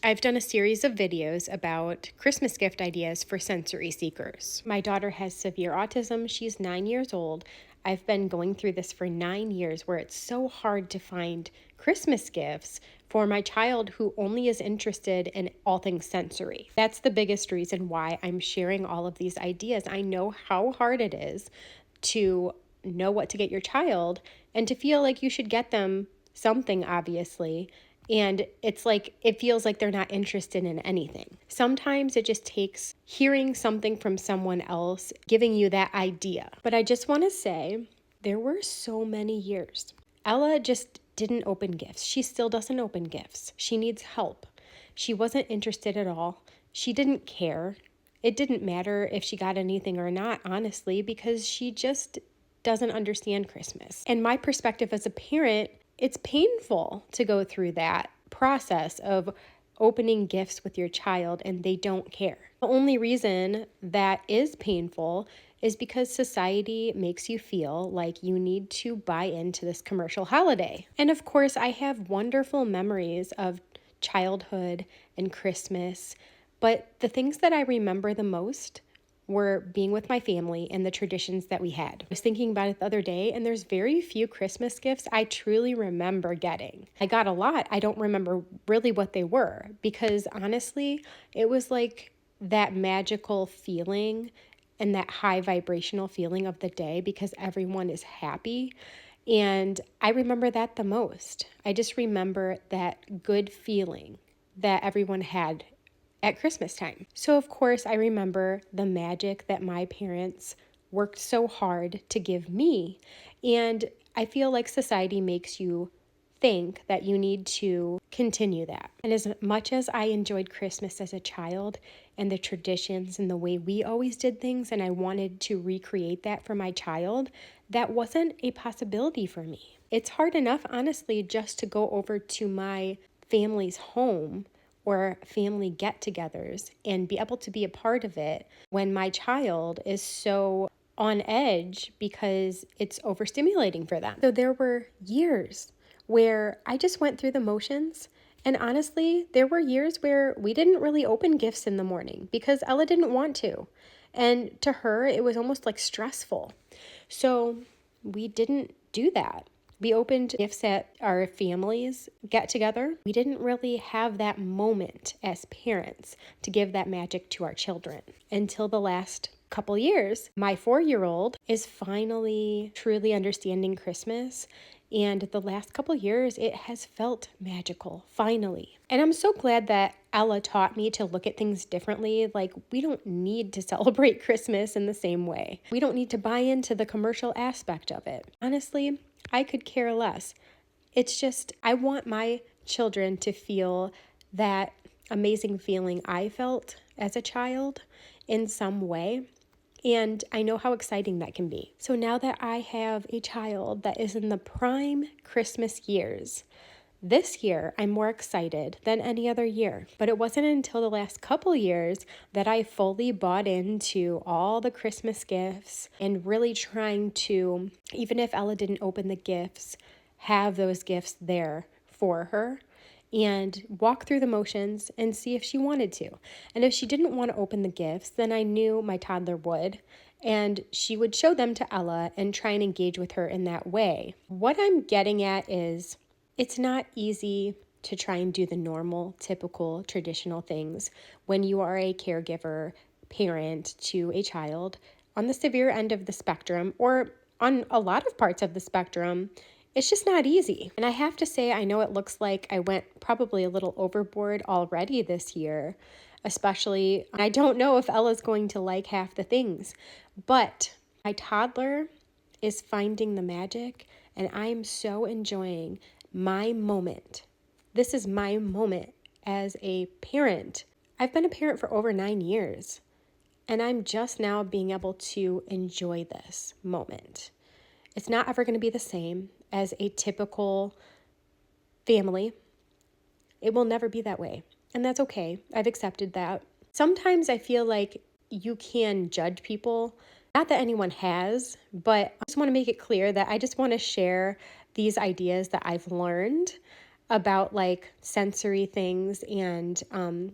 I've done a series of videos about Christmas gift ideas for sensory seekers. My daughter has severe autism. She's 9 years old. I've been going through this for 9 years where it's so hard to find Christmas gifts for my child who only is interested in all things sensory. That's the biggest reason why I'm sharing all of these ideas. I know how hard it is to know what to get your child and to feel like you should get them something, obviously. And it's like, it feels like they're not interested in anything. Sometimes it just takes hearing something from someone else, giving you that idea. But I just want to say, there were so many years. Ella just didn't open gifts. She still doesn't open gifts. She needs help. She wasn't interested at all. She didn't care. It didn't matter if she got anything or not, honestly, because she just doesn't understand Christmas. And my perspective as a parent, it's painful to go through that process of opening gifts with your child and they don't care. The only reason that is painful is because society makes you feel like you need to buy into this commercial holiday. And of course, I have wonderful memories of childhood and Christmas, but the things that I remember the most were being with my family and the traditions that we had. I was thinking about it the other day, and there's very few Christmas gifts I truly remember getting. I got a lot. I don't remember really what they were because honestly, it was like that magical feeling and that high vibrational feeling of the day because everyone is happy. And I remember that the most. I just remember that good feeling that everyone had at Christmas time. So of course I remember the magic that my parents worked so hard to give me. And I feel like society makes you think that you need to continue that. And as much as I enjoyed Christmas as a child and the traditions and the way we always did things, and I wanted to recreate that for my child, that wasn't a possibility for me. It's hard enough, honestly, just to go over to my family's home or family get-togethers and be able to be a part of it when my child is so on edge because it's overstimulating for them. So there were years where I just went through the motions. And honestly, there were years where we didn't really open gifts in the morning because Ella didn't want to. And to her, it was almost like stressful. So we didn't do that. We opened gifts at our families get together. We didn't really have that moment as parents to give that magic to our children until the last couple years. My 4-year-old is finally truly understanding Christmas. And the last couple years, it has felt magical, finally. And I'm so glad that Ella taught me to look at things differently. Like, we don't need to celebrate Christmas in the same way. We don't need to buy into the commercial aspect of it. Honestly, I could care less. It's just, I want my children to feel that amazing feeling I felt as a child in some way. And I know how exciting that can be. So now that I have a child that is in the prime Christmas years, this year I'm more excited than any other year. But it wasn't until the last couple years that I fully bought into all the Christmas gifts and really trying to, even if Ella didn't open the gifts, have those gifts there for her and walk through the motions and see if she wanted to. And if she didn't want to open the gifts, then I knew my toddler would, and she would show them to Ella and try and engage with her in that way. What I'm getting at is it's not easy to try and do the normal, typical, traditional things when you are a caregiver, parent to a child on the severe end of the spectrum or on a lot of parts of the spectrum. It's just not easy. And I have to say, I know it looks like I went probably a little overboard already this year, especially, I don't know if Ella's going to like half the things, but my toddler is finding the magic and I am so enjoying my moment. This is my moment as a parent. I've been a parent for over 9 years and I'm just now being able to enjoy this moment. It's not ever going to be the same as a typical family. It will never be that way. And that's okay. I've accepted that. Sometimes I feel like you can judge people. Not that anyone has, but I just want to make it clear that I just want to share these ideas that I've learned about like sensory things and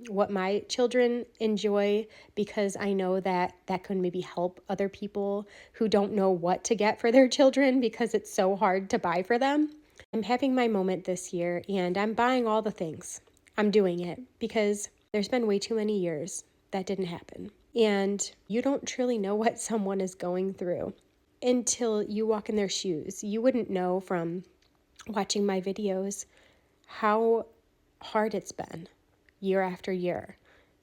what my children enjoy, because I know that that could maybe help other people who don't know what to get for their children because it's so hard to buy for them. I'm having my moment this year and I'm buying all the things. I'm doing it because there's been way too many years that didn't happen. And you don't truly know what someone is going through until you walk in their shoes. You wouldn't know from watching my videos how hard it's been year after year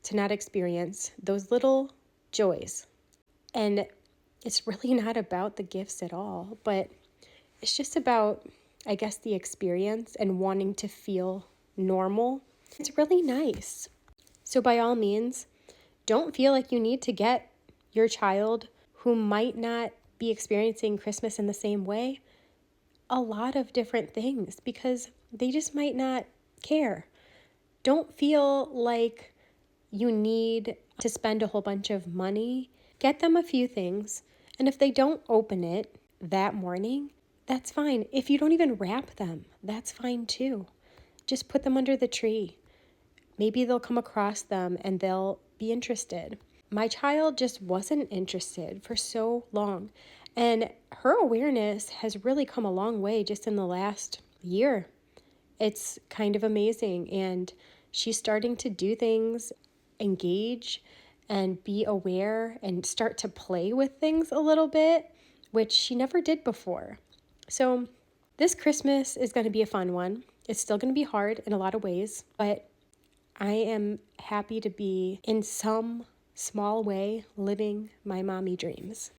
to not experience those little joys. And it's really not about the gifts at all, but it's just about, I guess, the experience and wanting to feel normal. It's really nice. So, by all means, don't feel like you need to get your child who might not be experiencing Christmas in the same way a lot of different things because they just might not care. Don't feel like you need to spend a whole bunch of money. Get them a few things, and if they don't open it that morning, that's fine. If you don't even wrap them, that's fine too. Just put them under the tree. Maybe they'll come across them and they'll be interested. My child just wasn't interested for so long, and her awareness has really come a long way just in the last year. It's kind of amazing, and she's starting to do things, engage, and be aware and start to play with things a little bit, which she never did before. So this Christmas is going to be a fun one. It's still going to be hard in a lot of ways, but I am happy to be in some small way living my mommy dreams.